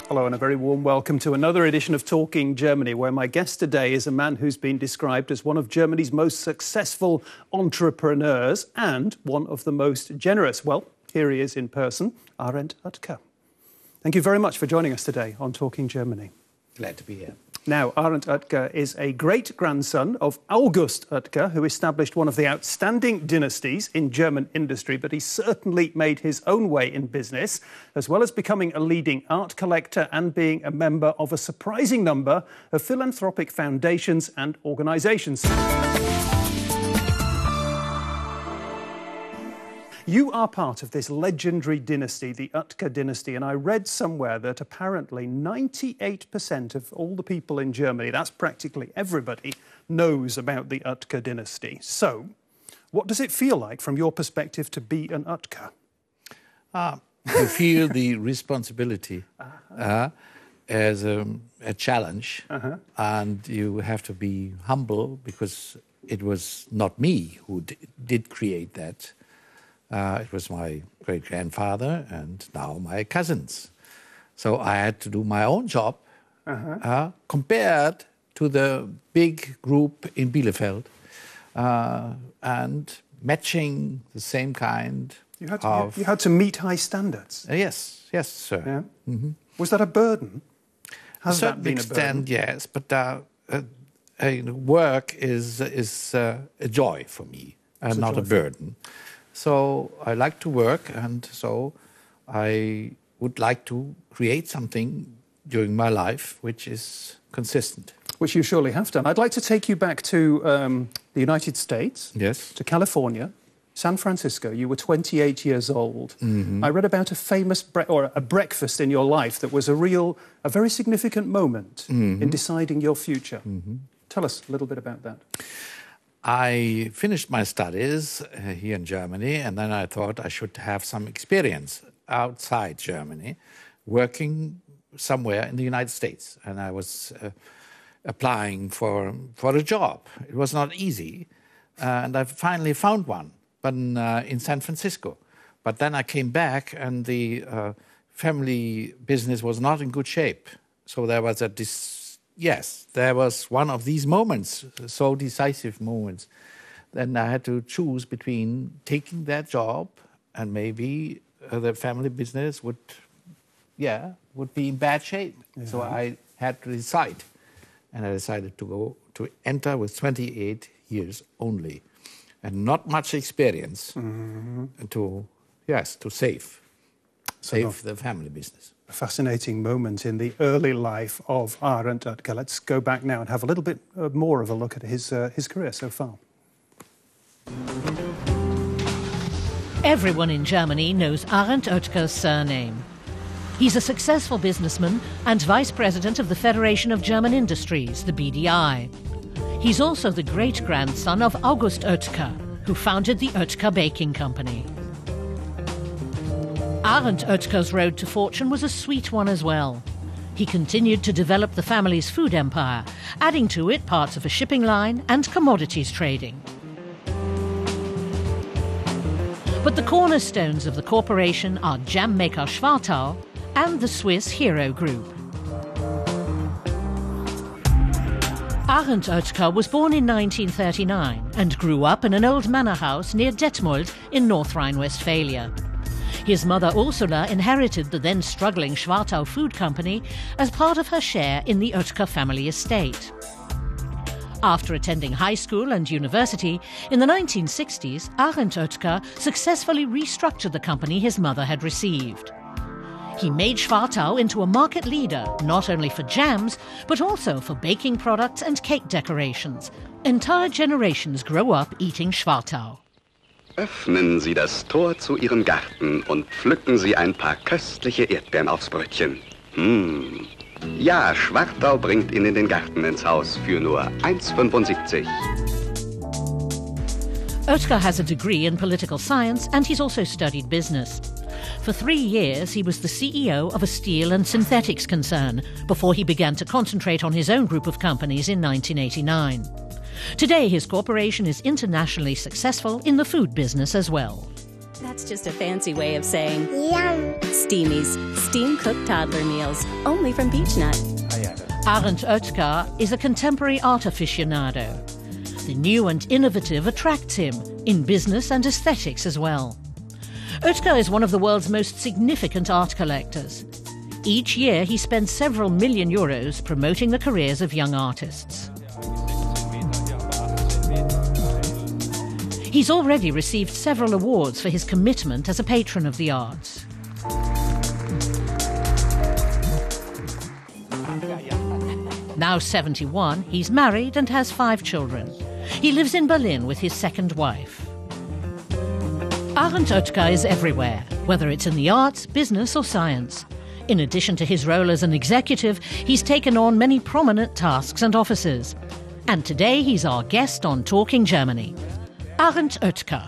Hello and a very warm welcome to another edition of Talking Germany, where my guest today is a man who's been described as one of Germany's most successful entrepreneurs and one of the most generous. Well, here he is in person, Arend Oetker. Thank you very much for joining us today on Talking Germany. Glad to be here. Now, Arend Oetker is a great-grandson of August Oetker, who established one of the outstanding dynasties in German industry, but he certainly made his own way in business, as well as becoming a leading art collector and being a member of a surprising number of philanthropic foundations and organisations. You are part of this legendary dynasty, the Oetker dynasty, and I read somewhere that apparently 98% of all the people in Germany, that's practically everybody, knows about the Oetker dynasty. So, what does it feel like, from your perspective, to be an Oetker? You feel the responsibility as a challenge, and you have to be humble, because it was not me who did create that. It was my great-grandfather and now my cousins. So I had to do my own job compared to the big group in Bielefeld and matching the same kind of... You had to meet high standards? Yes, sir. Yeah? Mm-hmm. Was that a burden? Has that been a burden? Yes, but work is a joy for me and not a burden. So I like to work, and so I would like to create something during my life which is consistent. Which you surely have done. I'd like to take you back to the United States, yes, to California, San Francisco. You were 28 years old. Mm-hmm. I read about a famous a breakfast in your life that was a very significant moment in deciding your future. Mm-hmm. Tell us a little bit about that. I finished my studies here in Germany, and then I thought I should have some experience outside Germany, working somewhere in the United States. And I was applying for a job. It was not easy, and I finally found one, but in San Francisco. But then I came back, and the family business was not in good shape. So there was there was one of these moments, so decisive moments. Then I had to choose between taking that job and maybe the family business would be in bad shape. Yeah. So I had to decide. And I decided to enter with 28 years only and not much experience and to save the family business. A fascinating moment in the early life of Arend Oetker. Let's go back now and have a little bit more of a look at his career so far. Everyone in Germany knows Arend Oetker's surname. He's a successful businessman and vice president of the Federation of German Industries, the BDI. He's also the great-grandson of August Oetker, who founded the Oetker Baking Company. Arend Oetker's road to fortune was a sweet one as well. He continued to develop the family's food empire, adding to it parts of a shipping line and commodities trading. But the cornerstones of the corporation are jam maker Schwartau and the Swiss Hero Group. Arend Oetker was born in 1939 and grew up in an old manor house near Detmold in North Rhine-Westphalia. His mother Ursula inherited the then struggling Schwartau Food Company as part of her share in the Oetker family estate. After attending high school and university, in the 1960s, Arend Oetker successfully restructured the company his mother had received. He made Schwartau into a market leader, not only for jams, but also for baking products and cake decorations. Entire generations grow up eating Schwartau. Öffnen Sie das Tor zu Ihrem Garten und pflücken Sie ein paar köstliche Erdbeeren aufs Brötchen. Ja, Schwartau bringt Ihnen den Garten ins Haus für nur 1,75. Oetker has a degree in political science and he's also studied business. For 3 years, he was the CEO of a steel and synthetics concern before he began to concentrate on his own group of companies in 1989. Today, his corporation is internationally successful in the food business as well. That's just a fancy way of saying Yum. Steamies, steam-cooked toddler meals, only from Beechnut. Arend Oetker is a contemporary art aficionado. The new and innovative attracts him, in business and aesthetics as well. Oetker is one of the world's most significant art collectors. Each year he spends several million euros promoting the careers of young artists. He's already received several awards for his commitment as a patron of the arts. Now 71, he's married and has 5 children. He lives in Berlin with his second wife. Arend Oetker is everywhere, whether it's in the arts, business or science. In addition to his role as an executive, he's taken on many prominent tasks and offices. And today he's our guest on Talking Germany. Arend Oetker.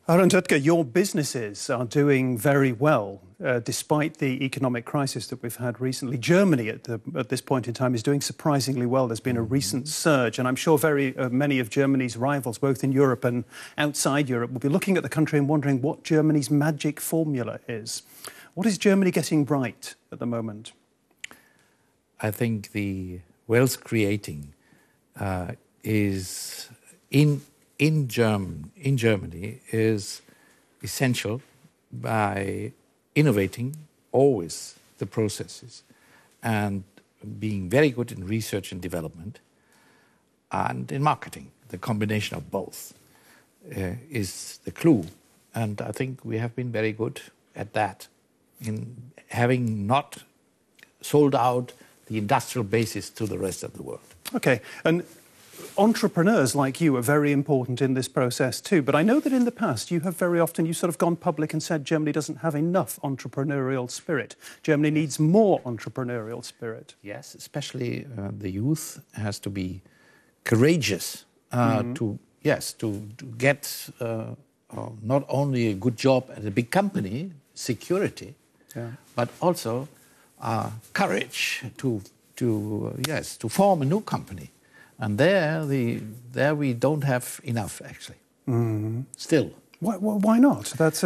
Arend Oetker, your businesses are doing very well, despite the economic crisis that we've had recently. Germany, at this point in time, is doing surprisingly well. There's been a recent surge, and I'm sure very many of Germany's rivals, both in Europe and outside Europe, will be looking at the country and wondering what Germany's magic formula is. What is Germany getting right at the moment? I think the wealth creating is in Germany is essential by innovating always the processes and being very good in research and development and in marketing. The combination of both is the clue. And I think we have been very good at that, in having not sold out the industrial basis to the rest of the world. Okay, and entrepreneurs like you are very important in this process too, but I know that in the past you have very often, sort of gone public and said Germany doesn't have enough entrepreneurial spirit. Germany needs more entrepreneurial spirit. Yes, especially the youth has to be courageous to get not only a good job at a big company, security, but also courage to form a new company. And there we don't have enough, actually. Still. Why not? But,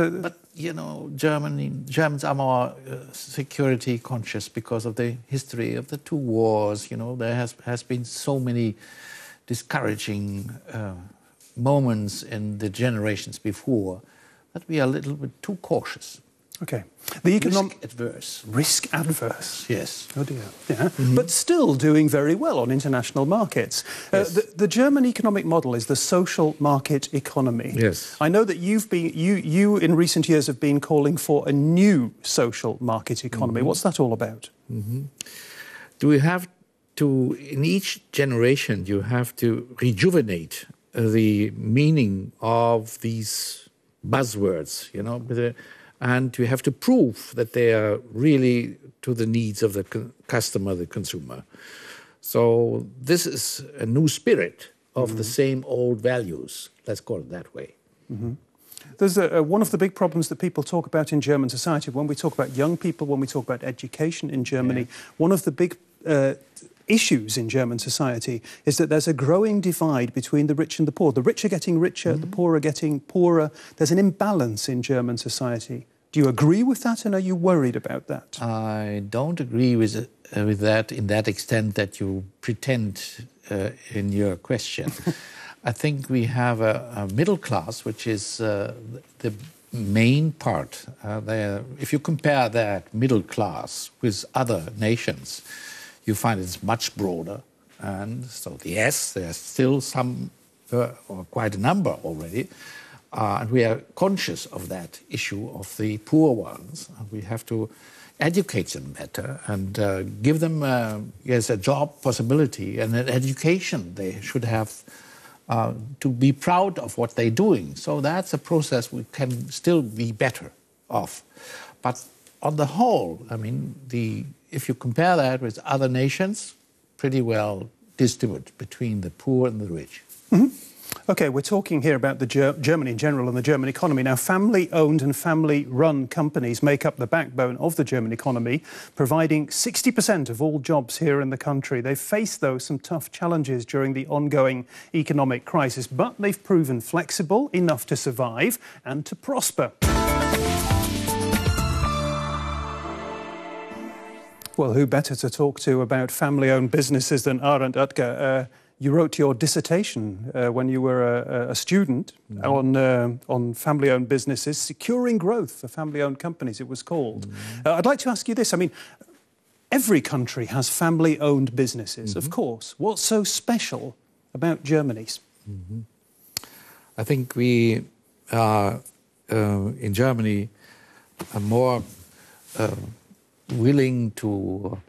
Germans are more security conscious because of the history of the 2 wars. There has been so many discouraging moments in the generations before that we are a little bit too cautious. Okay. Risk adverse. Yes. Oh dear. Yeah. But still doing very well on international markets. Yes. The German economic model is the social market economy. Yes. I know that you in recent years have been calling for a new social market economy. What's that all about? In each generation, you have to rejuvenate the meaning of these buzzwords, and you have to prove that they are really to the needs of the customer, the consumer. So this is a new spirit of the same old values, let's call it that way. There's one of the big problems that people talk about in German society, when we talk about young people, when we talk about education in Germany, one of the big issues in German society is that there's a growing divide between the rich and the poor. The rich are getting richer, the poor are getting poorer. There's an imbalance in German society. Do you agree with that, and are you worried about that? I don't agree with that in that extent that you pretend in your question. I think we have a middle class, which is the main part. If you compare that middle class with other nations, you find it's much broader. And so, yes, there's still some, or quite a number already. And we are conscious of that issue of the poor ones. And we have to educate them better and give them a job possibility and an education they should have to be proud of what they're doing. So that's a process we can still be better off. But on the whole, if you compare that with other nations, pretty well distributed between the poor and the rich. OK, we're talking here about the Germany in general and the German economy. Now, family-owned and family-run companies make up the backbone of the German economy, providing 60% of all jobs here in the country. They've faced, though, some tough challenges during the ongoing economic crisis, but they've proven flexible enough to survive and to prosper. Well, who better to talk to about family-owned businesses than Arend Oetker? You wrote your dissertation when you were a student on family-owned businesses, Securing Growth for Family-Owned Companies, it was called. I'd like to ask you this. I mean, every country has family-owned businesses, of course. What's so special about Germany's? I think we are, in Germany, are more willing to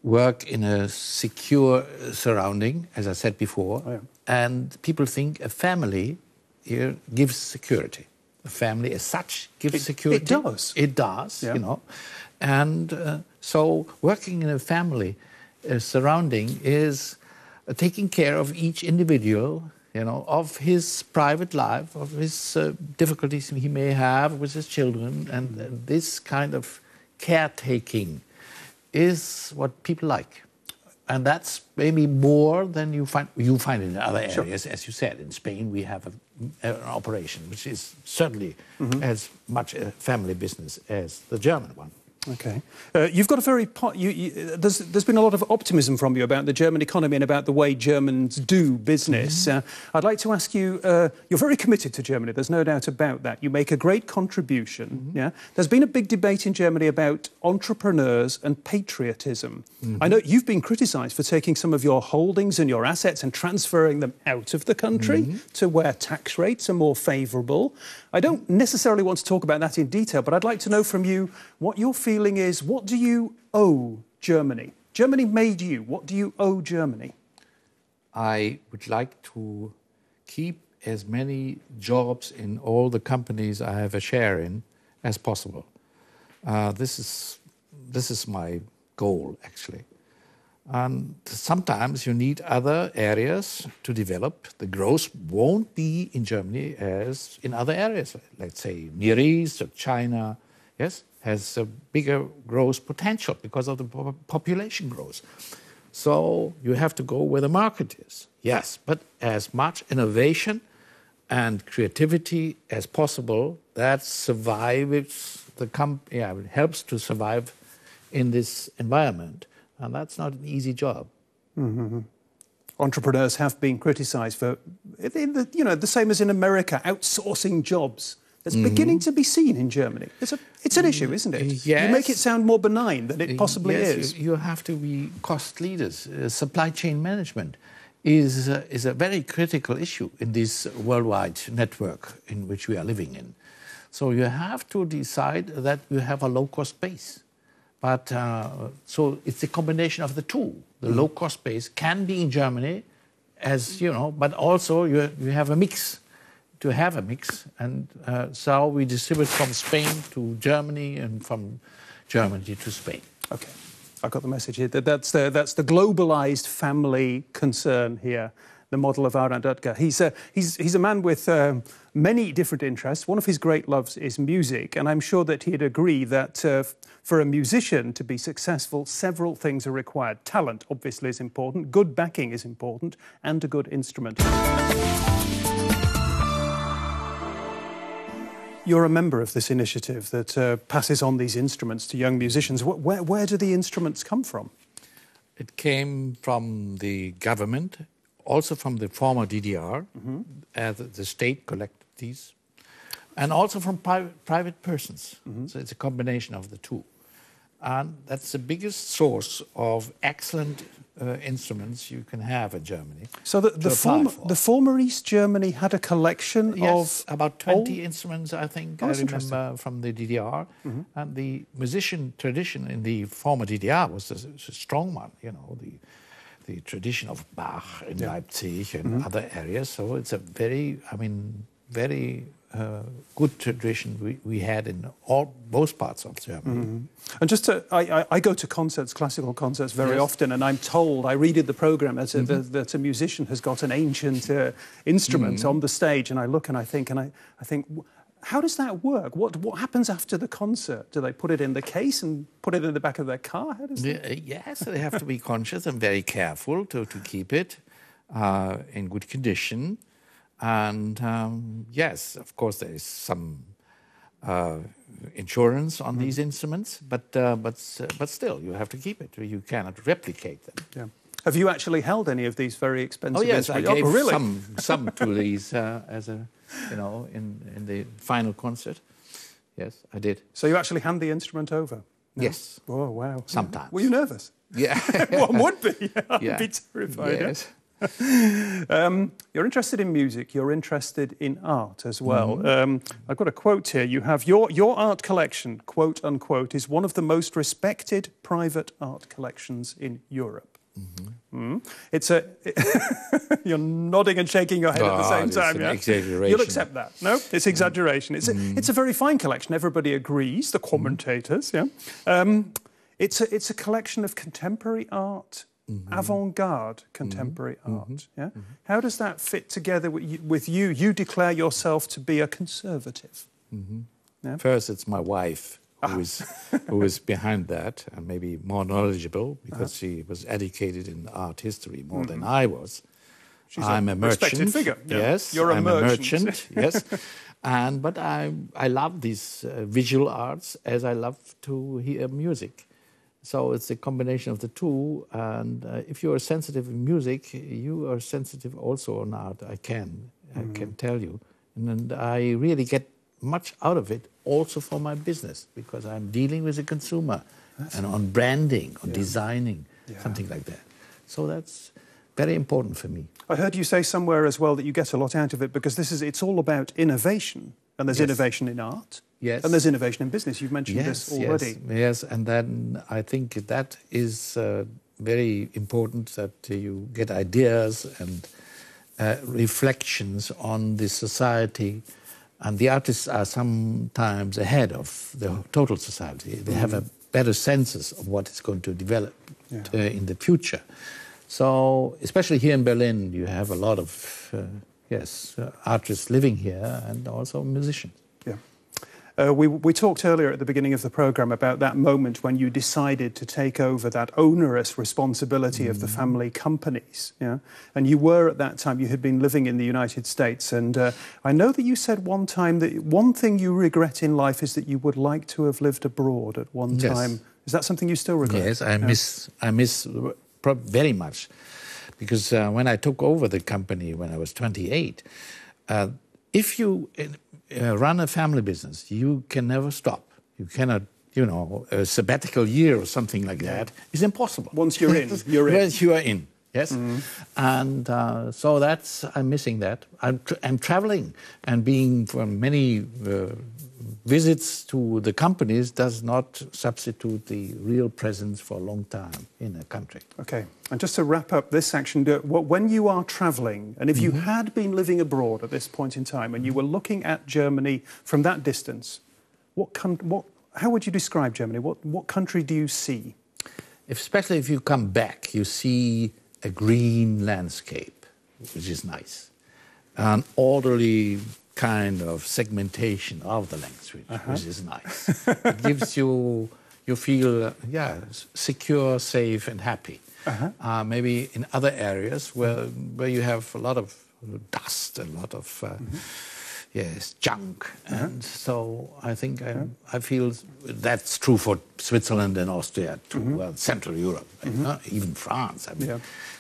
work in a secure surrounding, as I said before, and people think a family here gives security. A family as such gives security. It does. It does, you know. And so working in a family surrounding is taking care of each individual, you know, of his private life, of his difficulties he may have with his children, and this kind of caretaking is what people like. And that's maybe more than you find in other areas. Sure. As you said, in Spain we have an operation which is certainly as much a family business as the German one. OK. You've got a very... there's been a lot of optimism from you about the German economy and about the way Germans do business. I'd like to ask you, you're very committed to Germany, there's no doubt about that. You make a great contribution. There's been a big debate in Germany about entrepreneurs and patriotism. I know you've been criticised for taking some of your holdings and your assets and transferring them out of the country to where tax rates are more favourable. I don't necessarily want to talk about that in detail, but I'd like to know from you what your feeling is. What do you owe Germany? Germany made you. What do you owe Germany? I would like to keep as many jobs in all the companies I have a share in as possible. This is my goal, actually. And sometimes you need other areas to develop. The growth won't be in Germany as in other areas. Let's say Near East or China, yes, has a bigger growth potential because of the population growth. So you have to go where the market is, yes, but as much innovation and creativity as possible that survives it helps to survive in this environment. And that's not an easy job. Entrepreneurs have been criticised for, the same as in America, outsourcing jobs. It's beginning to be seen in Germany. It's an issue, isn't it? Yes. You make it sound more benign than it possibly is. You have to be cost leaders. Supply chain management is a very critical issue in this worldwide network in which we are living in. So you have to decide that you have a low-cost base. But so it's a combination of the two. The low-cost base can be in Germany, as you know, but also you have a mix. To have a mix, and so we distribute from Spain to Germany and from Germany to Spain. OK, I've got the message here. That's the globalised family concern here. The model of Arend Oetker. He's a man with many different interests. One of his great loves is music, and I'm sure that he'd agree that for a musician to be successful, several things are required. Talent, obviously, is important. Good backing is important, and a good instrument. You're a member of this initiative that passes on these instruments to young musicians. Where do the instruments come from? It came from the government. Also from the former DDR, the state collected these, and also from private persons. So it's a combination of the two. And that's the biggest source of excellent instruments you can have in Germany. So the former East Germany had a collection of... about 20 instruments, I think, I remember, from the DDR. And the musician tradition in the former DDR was a strong one, you know, the tradition of Bach in Leipzig and other areas. So it's a very good tradition we had in both parts of Germany. Mm-hmm. And just I go to concerts, classical concerts, very often, and I'm told, I read in the programme that a musician has got an ancient instrument on the stage, and I look and I think, how does that work? What happens after the concert? Do they put it in the case and put it in the back of their car? How does that... Yes, they have to be conscious and very careful to keep it in good condition. And yes, of course, there is some insurance on these instruments, but still, you have to keep it. You cannot replicate them. Yeah. Have you actually held any of these very expensive? Oh yes, I gave really? some to these as a in the final concert. Yes, I did. So you actually hand the instrument over? No? Yes. Oh wow! Sometimes. Were you nervous? Yeah. One would be. I'd be terrified. Yes. You're interested in music. You're interested in art as well. I've got a quote here. You have your art collection, quote unquote, is one of the most respected private art collections in Europe. It's a. You're nodding and shaking your head at the same time. It's an exaggeration. You'll accept that. No, it's exaggeration. It's a very fine collection. Everybody agrees. The commentators. Yeah. It's a collection of contemporary art. Avant-garde contemporary art. Yeah. How does that fit together with you? You declare yourself to be a conservative. Yeah? First, it's my wife who is behind that and maybe more knowledgeable because she was educated in art history more than I was. I'm a merchant. Respected figure. Yeah. Yes, You're a merchant. Yes, but I love these visual arts as I love to hear music. So it's a combination of the two, and if you are sensitive in music, you are sensitive also on art. I can tell you, and I really get much out of it also for my business because I'm dealing with the consumer and on branding, on designing, something like that. So that's very important for me. I heard you say somewhere as well that you get a lot out of it because it's all about innovation, and there's innovation in art. Yes. And there's innovation in business. You've mentioned this already. Yes, and then I think that is very important that you get ideas and reflections on the society. And the artists are sometimes ahead of the total society. They have a better sense of what is going to develop in the future. So, especially here in Berlin, you have a lot of artists living here and also musicians. We talked earlier at the beginning of the programme about that moment when you decided to take over that onerous responsibility of the family companies. Yeah? And you were at that time, you had been living in the United States. And I know that you said one time that one thing you regret in life is that you would like to have lived abroad at one time. Is that something you still regret? Yes, I miss very much. Because when I took over the company when I was 28, if you run a family business, you can never stop. You cannot, a sabbatical year or something like that is impossible. Once you're in, you're in. Once you are in, yes. And so I'm missing that. I'm traveling and being for many visits to the companies does not substitute the real presence for a long time in a country. Okay. And just to wrap up this section, when you are travelling, and if you had been living abroad at this point in time and you were looking at Germany from that distance, how would you describe Germany? What country do you see? Especially if you come back, you see a green landscape, which is nice. An orderly kind of segmentation of the language, which is nice. It gives you feel, secure, safe, and happy. Maybe in other areas where you have a lot of dust, a lot of junk, and so I think I feel that's true for Switzerland and Austria too. Well, Central Europe, even France.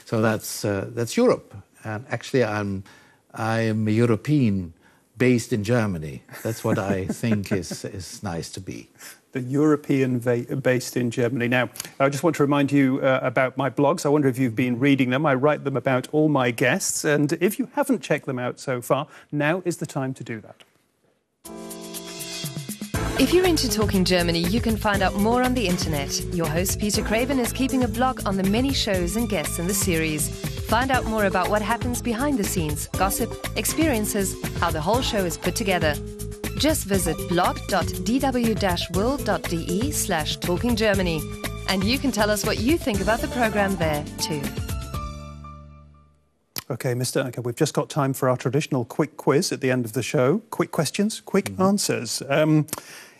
So that's Europe, and actually I'm a European based in Germany. That's what I think is nice to be. The European based in Germany. Now, I just want to remind you about my blogs. I wonder if you've been reading them. I write them about all my guests. And if you haven't checked them out so far, now is the time to do that. If you're into talking Germany, you can find out more on the internet. Your host, Peter Craven, is keeping a blog on the many shows and guests in the series. Find out more about what happens behind the scenes, gossip, experiences, how the whole show is put together. Just visit blog.dw-world.de/talkinggermany and you can tell us what you think about the program there too. OK, Mr. Oetker, we've just got time for our traditional quick quiz at the end of the show. Quick questions, quick answers.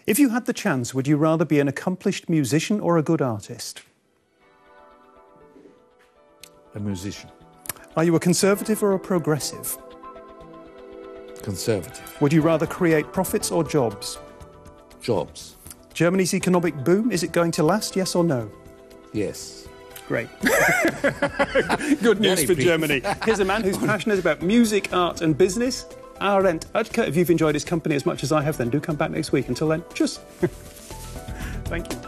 If you had the chance, would you rather be an accomplished musician or a good artist? A musician. Are you a conservative or a progressive? Conservative. Would you rather create profits or jobs? Jobs. Germany's economic boom, is it going to last, yes or no? Yes. Great. Good news for Germany. Here's a man who's passionate about music, art and business, Arend Oetker. If you've enjoyed his company as much as I have, then do come back next week. Until then, tschüss. Thank you.